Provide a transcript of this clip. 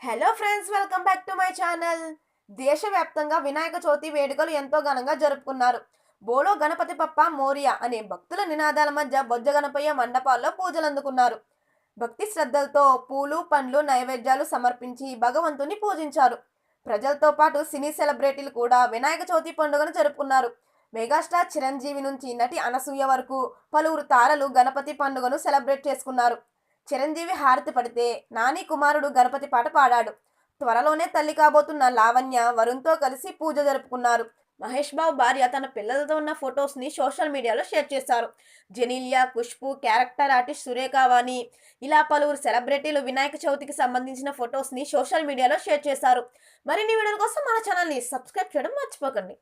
Hello friends, welcome back to my channel. దేశవ్యాప్తంగా వినాయక చవితి వేడుకలు ఎంతో ఘనంగా జరుపుకున్నారు. బోలో గణపతి పప్ప మోరియా అనే భక్తుల నినాదాల మధ్య బొజ్జ గణపయ్య మండపాల్లో పూజలు అందుకున్నారు. భక్తి శ్రద్ధలతో పూలు పండ్లు నైవేద్యాలు సమర్పించి భగవంతుని పూజించారు. ప్రజలతో పాటు సినీ సెలబ్రిటీలు కూడా వినాయక చవితి పండుగను జరుపుకున్నారు. మెగాస్టార్ చిరంజీవి నుంచి నటి అనసూయ వరకు పలువురు తారలు గణపతి పండుగను సెలబ్రేట్ చేసుకున్నారు. చిరంజీవి హారతి పడితే నాని కుమారుడు గణపతి పాట పాడాడు. త్వరలోనే తల్లి కాబోతున్న లావణ్య వరుణ్తో కలిసి పూజ జరుపుకున్నారు. మహేష్ బాబు భార్య తన పిల్లలతో ఉన్న ఫొటోస్ ని సోషల్ మీడియాలో షేర్ చేశారు. జెనీలియా, ఖుష్బు, క్యారెక్టర్ ఆర్టిస్ట్ సురేఖ వాణి ఇలా పలువురు సెలబ్రిటీలు వినాయక చవితికి సంబంధించిన ఫొటోస్ ని సోషల్ మీడియాలో షేర్ చేశారు. మరిన్ని వీడియోల కోసం మన ఛానల్ ని సబ్స్క్రైబ్ చేయడం మర్చిపోకండి.